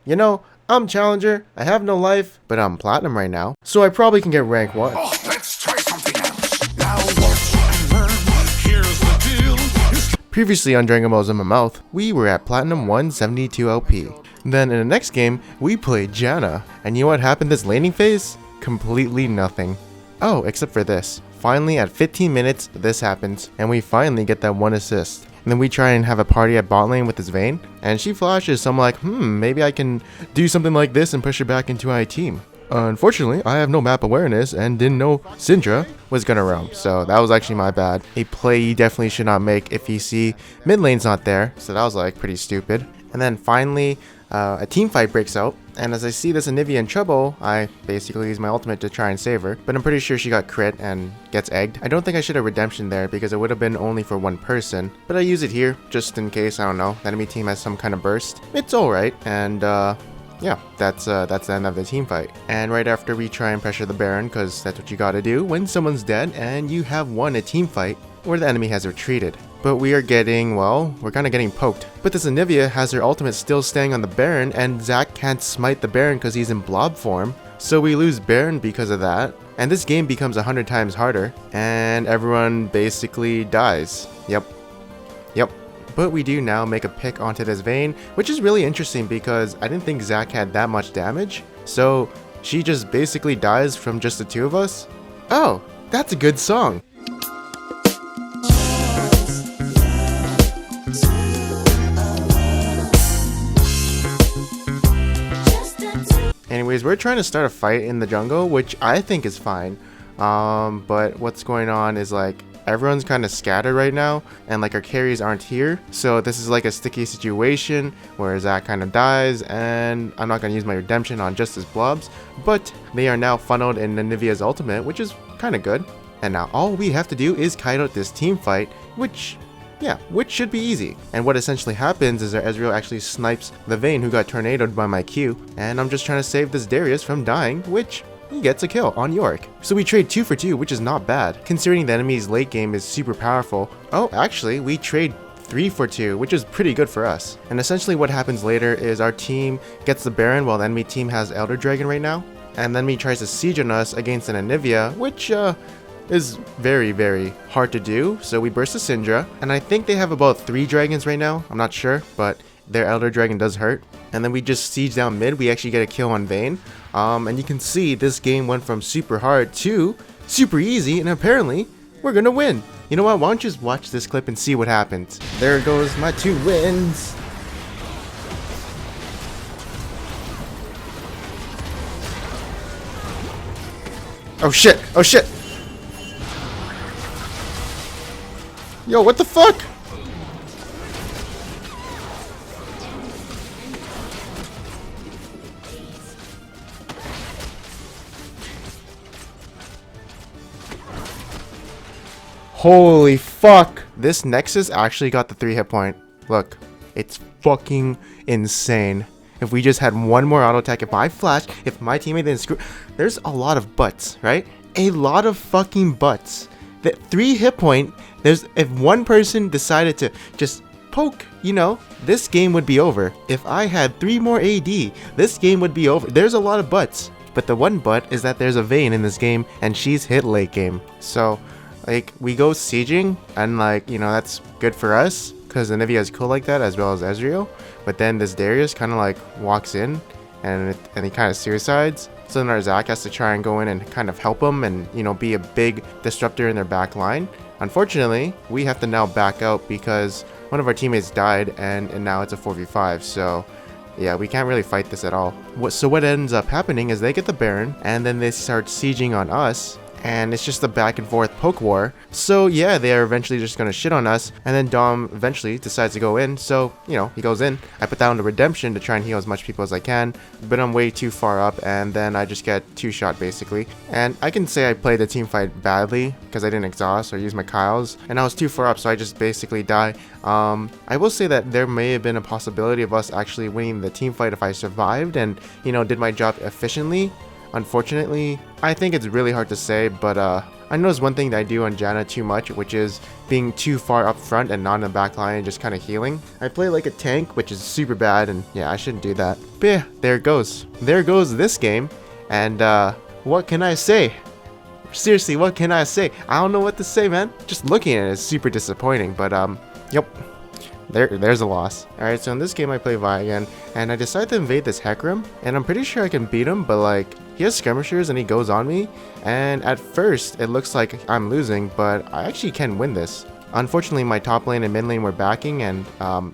You know, I'm Challenger, I have no life, but I'm Platinum right now, so I probably can get rank 1. Oh, let's try something else. Now what you learn, here's the deal. Previously on Dragon Ball Z in my mouth, we were at Platinum 172 LP. Then in the next game, we played Janna, and you know what happened this laning phase? Completely nothing. Oh, except for this. Finally, at 15 minutes, this happens, and we finally get that 1 assist. And then we try and have a party at bot lane with this Vayne, and she flashes, so I'm like, maybe I can do something like this and push her back into my team. Unfortunately, I have no map awareness and didn't know Syndra was gonna roam, so that was actually my bad. A play you definitely should not make if you see mid lane's not there, so that was like pretty stupid. And then finally, a team fight breaks out, and as I see this Anivia in trouble, I basically use my ultimate to try and save her, but I'm pretty sure she got crit and gets egged. I don't think I should have redemption there because it would have been only for one person, but I use it here just in case, I don't know, the enemy team has some kind of burst. It's alright, and yeah, that's the end of the team fight. And right after we try and pressure the Baron, because that's what you gotta do when someone's dead and you have won a team fight where the enemy has retreated. But we are getting, well, we're kind of getting poked. But this Anivia has her ultimate still staying on the Baron, and Zac can't smite the Baron because he's in blob form. So we lose Baron because of that. And this game becomes 100 times harder, and everyone basically dies. Yep. But we do now make a pick onto this Vayne, which is really interesting because I didn't think Zac had that much damage. So she just basically dies from just the two of us. Oh, that's a good song. Anyways, we're trying to start a fight in the jungle, which I think is fine. But what's going on is like everyone's kind of scattered right now, and like our carries aren't here. So this is like a sticky situation where Zac kind of dies, and I'm not going to use my redemption on just his blobs, but they are now funneled in Anivia's ultimate, which is kind of good. And now all we have to do is kite out this team fight, which should be easy. And what essentially happens is that Ezreal actually snipes the Vayne who got tornadoed by my Q, and I'm just trying to save this Darius from dying, which he gets a kill on Yorick. So we trade 2 for 2, which is not bad, considering the enemy's late game is super powerful. Oh, actually, we trade 3 for 2, which is pretty good for us. And essentially what happens later is our team gets the Baron while the enemy team has Elder Dragon right now, and then he tries to siege on us against an Anivia, which is very, very hard to do. So we burst the Syndra, and I think they have about 3 dragons right now. I'm not sure, but their Elder Dragon does hurt. And then we just siege down mid. We actually get a kill on Vayne. And you can see this game went from super hard to super easy, and apparently we're gonna win. You know what? Why don't you just watch this clip and see what happens? There goes my 2 wins. Oh shit! Oh shit! Yo, what the fuck? Holy fuck! This Nexus actually got the 3 hit point. Look, it's fucking insane. If we just had one more auto attack, if I flashed, if my teammate didn't screw... There's a lot of butts, right? A lot of fucking butts. That 3 hit point, if one person decided to just poke, you know, this game would be over. If I had 3 more AD, this game would be over. There's a lot of butts. But the one butt is that there's a Vayne in this game, and she's hit late game. So, like, we go sieging, and like, you know, that's good for us, because Anivia is cool like that, as well as Ezreal. But then this Darius kind of like walks in, and he kind of suicides. So then our Zac has to try and go in and kind of help him and, you know, be a big disruptor in their back line. Unfortunately, we have to now back out because one of our teammates died, and now it's a 4v5. So yeah, we can't really fight this at all. So what ends up happening is they get the Baron, and then they start sieging on us. And it's just a back and forth poke war. So yeah, they are eventually just gonna shit on us, and then Dom eventually decides to go in. So, you know, he goes in. I put down the redemption to try and heal as much people as I can, but I'm way too far up, and then I just get 2-shot basically. And I can say I played the team fight badly because I didn't exhaust or use my Kyles, and I was too far up, so I just basically die. I will say that there may have been a possibility of us actually winning the team fight if I survived and, you know, did my job efficiently. Unfortunately, I think it's really hard to say, but I noticed one thing that I do on Janna too much, which is being too far up front and not in the back line and just kind of healing. I play like a tank, which is super bad, and yeah, I shouldn't do that. But yeah, there it goes. There goes this game, and what can I say? Seriously, what can I say? I don't know what to say, man. Just looking at it is super disappointing, but yep. There's a loss. Alright, so in this game I play Vi again, and I decide to invade this Hecarim, and I'm pretty sure I can beat him, but like, he has skirmishers and he goes on me, and at first it looks like I'm losing, but I actually can win this. Unfortunately, my top lane and mid lane were backing and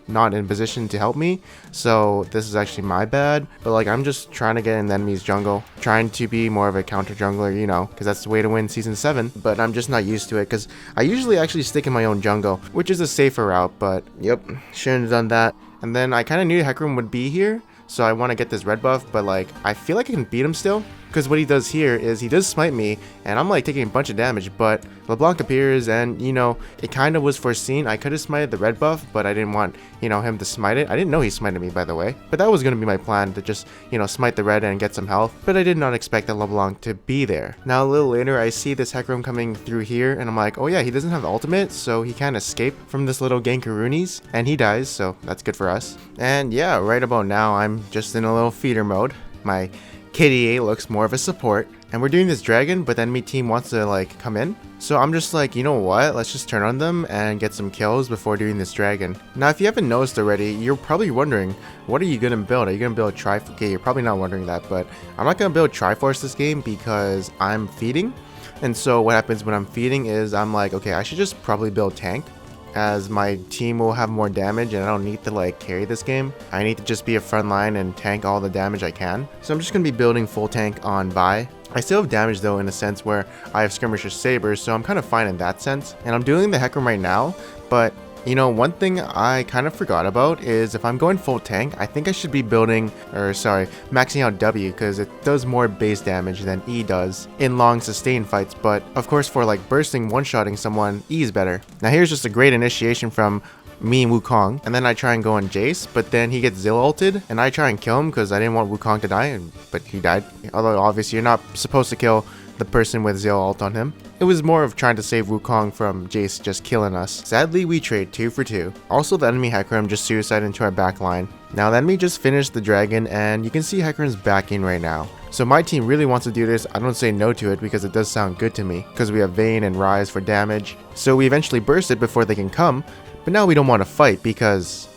not in position to help me, so this is actually my bad. But like, I'm just trying to get in the enemy's jungle, trying to be more of a counter jungler, you know, because that's the way to win Season 7. But I'm just not used to it, because I usually actually stick in my own jungle, which is a safer route, but yep, shouldn't have done that. And then I kind of knew Hecarim would be here, so I want to get this red buff, but like, I feel like I can beat him still. Because what he does here is he does smite me, and I'm like taking a bunch of damage, but LeBlanc appears, and you know, it kind of was foreseen. I could have smited the red buff, but I didn't want, you know, him to smite it. I didn't know he smited me, by the way, but that was going to be my plan, to just, you know, smite the red and get some health, but I did not expect that LeBlanc to be there. Now a little later, I see this Hecarim coming through here, and I'm like, oh yeah, he doesn't have the ultimate, so he can't escape from this little Gankaroonies, and he dies, so that's good for us. And yeah, right about now, I'm just in a little feeder mode. My KDA looks more of a support, and we're doing this dragon, but the enemy team wants to like come in, so I'm just like, you know what, let's just turn on them and get some kills before doing this dragon. Now if you haven't noticed already, you're probably wondering, what are you gonna build? Are you gonna build Triforce? Okay, you're probably not wondering that, but I'm not gonna build Triforce this game because I'm feeding. And so what happens when I'm feeding is I'm like, okay, I should just probably build tank, as my team will have more damage and I don't need to like carry this game. I need to just be a front line and tank all the damage I can. So I'm just going to be building full tank on Vi. I still have damage though, in a sense where I have skirmisher sabers, so I'm kind of fine in that sense. And I'm doing the Hecarim right now, but you know, one thing I kind of forgot about is if I'm going full tank, I think I should be building, or sorry, maxing out W, because it does more base damage than E does in long sustained fights. But of course, for like bursting, one-shotting someone, E is better. Now here's just a great initiation from me and Wukong, and then I try and go on Jace, but then he gets Zill ulted, and I try and kill him because I didn't want Wukong to die, but he died. Although obviously you're not supposed to kill the person with Zill ult on him. It was more of trying to save Wukong from Jace just killing us. Sadly, we trade 2 for 2. Also, the enemy Hecarim just suicided into our back line. Now, the enemy just finished the dragon, and you can see Hecarim's backing right now. So my team really wants to do this. I don't say no to it because it does sound good to me, because we have Vayne and Rise for damage. So we eventually burst it before they can come, but now we don't want to fight because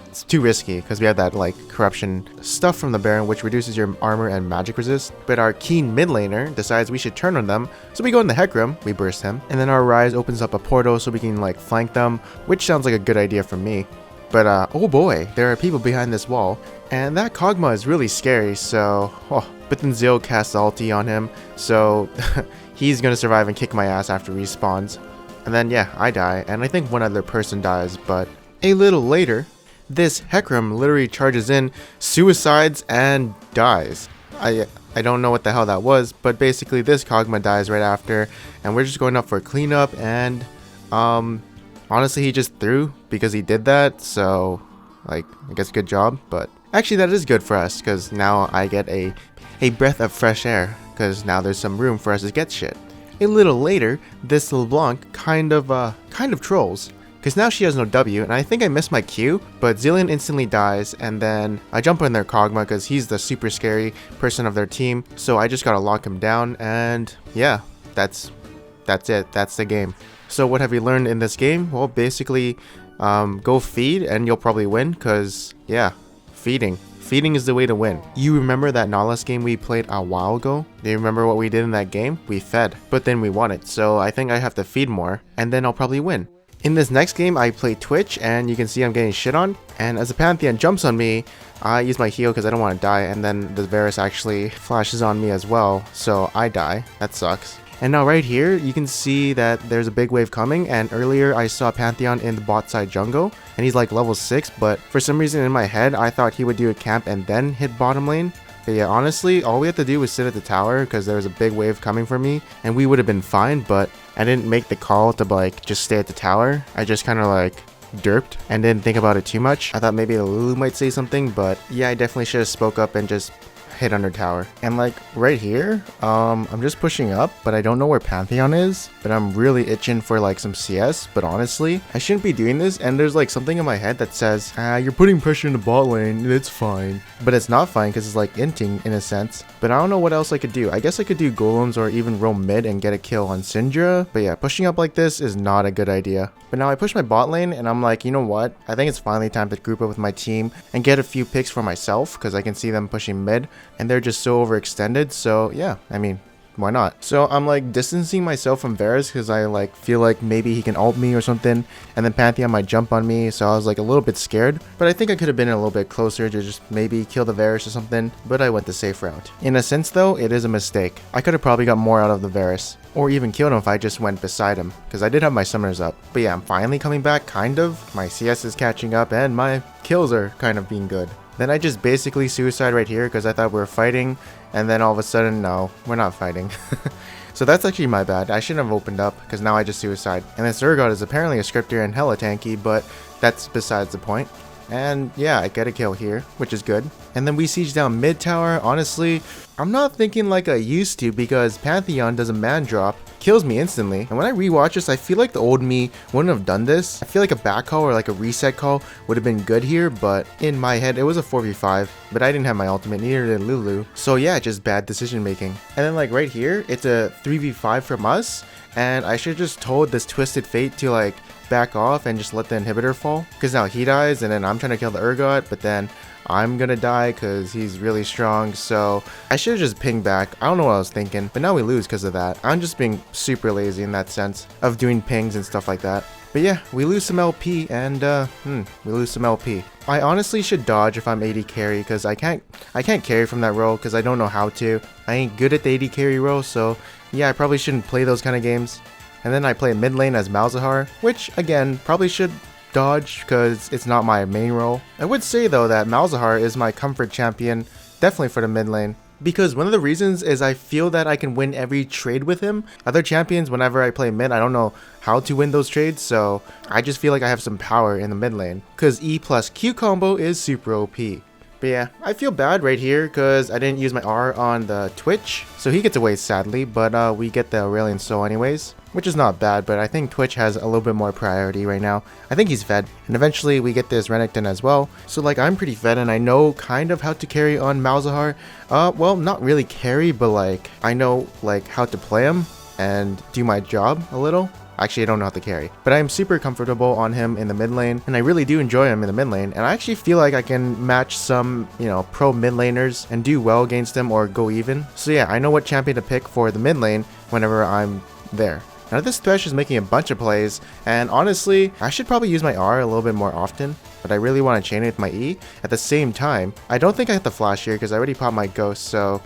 it's too risky, because we have that like corruption stuff from the Baron, which reduces your armor and magic resist. But our keen mid laner decides we should turn on them, so we go in the Hecarim, we burst him, and then our Rise opens up a portal so we can like flank them, which sounds like a good idea for me. But oh boy, there are people behind this wall, and that Kog'Maw is really scary. So but then Zill casts ulti on him, so he's gonna survive and kick my ass after he respawns. And then yeah, I die, and I think one other person dies. But a little later, this Hecarim literally charges in, suicides, and dies. I don't know what the hell that was, but basically this Kog'Maw dies right after, and we're just going up for a cleanup, and honestly he just threw because he did that, so like, I guess good job. But actually that is good for us, because now I get a breath of fresh air, because now there's some room for us to get shit. A little later, this LeBlanc kind of trolls, because now she has no W, and I think I missed my Q, but Zilean instantly dies, and then I jump in their Kog'Maw because he's the super scary person of their team, so I just gotta lock him down, and yeah, that's it, that's the game. So what have we learned in this game? Well, basically, go feed, and you'll probably win, because, yeah, feeding is the way to win. You remember that Nautilus game we played a while ago? Do you remember what we did in that game? We fed, but then we won it, so I think I have to feed more, and then I'll probably win. In this next game, I play Twitch, and you can see I'm getting shit on, and as a Pantheon jumps on me, I use my heal because I don't want to die, and then the Varus actually flashes on me as well, so I die. That sucks. And now right here, you can see that there's a big wave coming, and earlier I saw Pantheon in the bot side jungle, and he's like level 6, but for some reason in my head, I thought he would do a camp and then hit bottom lane. But yeah, honestly, all we had to do was sit at the tower because there was a big wave coming for me, and we would have been fine, but I didn't make the call to like just stay at the tower. I just kind of like derped and didn't think about it too much. I thought maybe Lulu might say something, but yeah, I definitely should have spoke up and just hit under tower. And like right here, I'm just pushing up, but I don't know where Pantheon is, but I'm really itching for like some CS. But honestly, I shouldn't be doing this, and there's like something in my head that says, you're putting pressure in the bot lane, it's fine. But it's not fine because it's like inting in a sense. But I don't know what else I could do. I guess I could do golems or even roam mid and get a kill on Syndra. But yeah, pushing up like this is not a good idea. But now I push my bot lane and I'm like, you know what? I think it's finally time to group up with my team and get a few picks for myself, because I can see them pushing mid and they're just so overextended. So yeah, I mean, why not? So I'm like distancing myself from Varus because I like feel like maybe he can ult me or something, and then Pantheon might jump on me, so I was like a little bit scared. But I think I could have been a little bit closer to just maybe kill the Varus or something, but I went the safe route. In a sense though, it is a mistake. I could have probably got more out of the Varus, or even killed him if I just went beside him, because I did have my summoners up. But yeah, I'm finally coming back, kind of. My CS is catching up and my kills are kind of being good. Then I just basically suicide right here because I thought we were fighting, and then all of a sudden, no, we're not fighting. So that's actually my bad. I shouldn't have opened up because now I just suicide. And this Urgot is apparently a scripter and hella tanky, but that's besides the point. And yeah, I get a kill here, which is good. And then we siege down mid tower. Honestly, I'm not thinking like I used to, because Pantheon does a man drop, kills me instantly. And when I rewatch this, I feel like the old me wouldn't have done this. I feel like a back call or like a reset call would have been good here, but in my head it was a 4v5, but I didn't have my ultimate, neither did Lulu. So yeah, just bad decision making. And then like right here, it's a 3v5 from us, and I should just told this Twisted Fate to like back off and just let the inhibitor fall, because now he dies and then I'm trying to kill the Urgot, but then I'm gonna die because he's really strong. So I should have just pinged back. I don't know what I was thinking, but now we lose because of that. I'm just being super lazy in that sense of doing pings and stuff like that. But yeah, we lose some LP, and we lose some LP. I honestly should dodge if I'm AD carry, because I can't carry from that role because I don't know how to. I ain't good at the AD carry role, so yeah, I probably shouldn't play those kind of games. And then I play mid lane as Malzahar, which again, probably should dodge because it's not my main role. I would say though that Malzahar is my comfort champion, definitely for the mid lane, because one of the reasons is I feel that I can win every trade with him. Other champions, whenever I play mid, I don't know how to win those trades, so I just feel like I have some power in the mid lane, because E plus Q combo is super OP. But yeah, I feel bad right here because I didn't use my R on the Twitch, so he gets away sadly, but we get the Aurelion Soul anyways, which is not bad, but I think Twitch has a little bit more priority right now. I think he's fed, and eventually we get this Renekton as well, so like I'm pretty fed and I know kind of how to carry on Malzahar. Well, not really carry, but like I know like how to play him and do my job a little. Actually, I don't know how to carry, but I am super comfortable on him in the mid lane, and I really do enjoy him in the mid lane, and I actually feel like I can match some, you know, pro mid laners and do well against them or go even. So yeah, I know what champion to pick for the mid lane whenever I'm there. Now this Thresh is making a bunch of plays, and honestly, I should probably use my R a little bit more often, but I really want to chain it with my E. At the same time, I don't think I hit the flash here because I already popped my ghost, so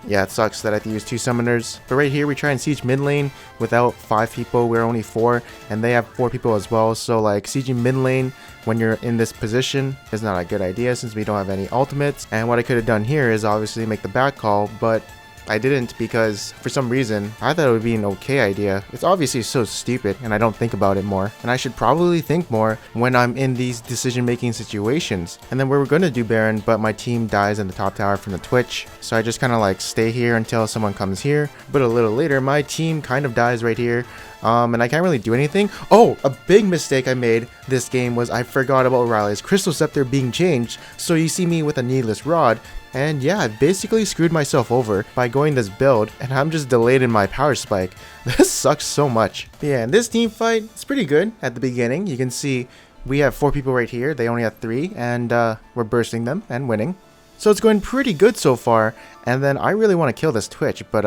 yeah, it sucks that I have to use 2 summoners. But right here, we try and siege mid lane without 5 people. We're only 4, and they have 4 people as well. So like sieging mid lane when you're in this position is not a good idea since we don't have any ultimates. And what I could have done here is obviously make the back call, but I didn't because for some reason I thought it would be an okay idea. It's obviously so stupid and I don't think about it more, and I should probably think more when I'm in these decision making situations. And then we were going to do Baron, but my team dies in the top tower from the Twitch, so I just kind of like stay here until someone comes here. But a little later my team kind of dies right here, and I can't really do anything. Oh, a big mistake I made this game was I forgot about Riley's Crystal Scepter being changed, so you see me with a needless rod. And yeah, I basically screwed myself over by going this build, and I'm just delayed in my power spike. This sucks so much. But yeah, in this team fight, it's pretty good at the beginning. You can see we have 4 people right here. They only have 3, and we're bursting them and winning. So it's going pretty good so far. And then I really want to kill this Twitch, but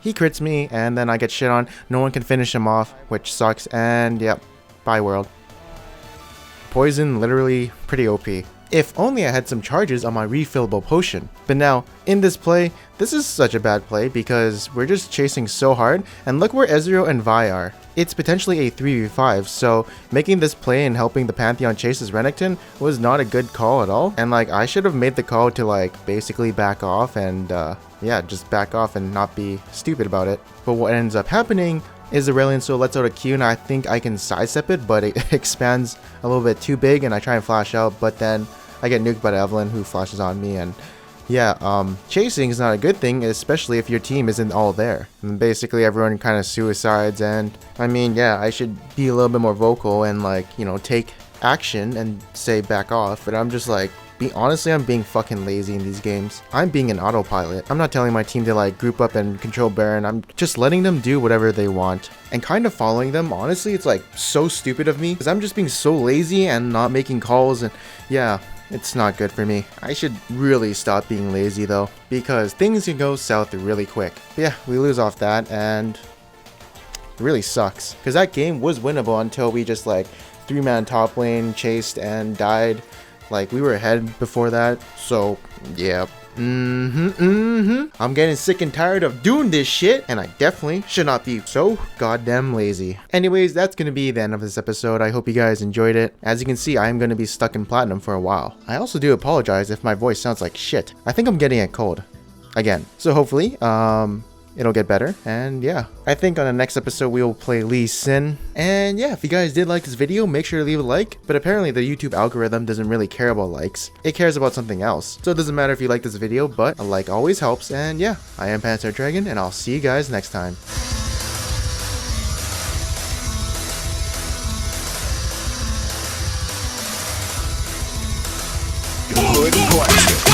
he crits me, and then I get shit on. No one can finish him off, which sucks. And yep, bye world. Poison literally pretty OP. If only I had some charges on my refillable potion. But now, in this play, this is such a bad play because we're just chasing so hard, and look where Ezreal and Vi are. It's potentially a 3v5, so making this play and helping the Pantheon chase his Renekton was not a good call at all. And like, I should have made the call to like basically back off and yeah, just back off and not be stupid about it. But what ends up happening is Aurelion Soul lets out a Q, and I think I can sidestep it, but it expands a little bit too big, and I try and flash out, but then I get nuked by Evelyn, who flashes on me, and yeah, chasing is not a good thing, especially if your team isn't all there. And basically everyone kind of suicides, and I mean, yeah, I should be a little bit more vocal and like, you know, take action and say back off, but I'm just like, honestly, I'm being fucking lazy in these games. I'm being an autopilot. I'm not telling my team to like group up and control Baron. I'm just letting them do whatever they want and kind of following them. Honestly, it's like so stupid of me because I'm just being so lazy and not making calls, and yeah, it's not good for me. I should really stop being lazy though, because things can go south really quick. But yeah, we lose off that, and it really sucks because that game was winnable until we just like 3-man top lane chased and died. Like, we were ahead before that, so yeah. I'm getting sick and tired of doing this shit, and I definitely should not be so goddamn lazy. Anyways, that's gonna be the end of this episode. I hope you guys enjoyed it. As you can see, I am gonna be stuck in platinum for a while. I also do apologize if my voice sounds like shit. I think I'm getting a cold again. So hopefully, it'll get better, and yeah. I think on the next episode we will play Lee Sin. And yeah, if you guys did like this video, make sure to leave a like, but apparently the YouTube algorithm doesn't really care about likes. It cares about something else. So it doesn't matter if you like this video, but a like always helps, and yeah. I am Panther Dragon, and I'll see you guys next time. Good question.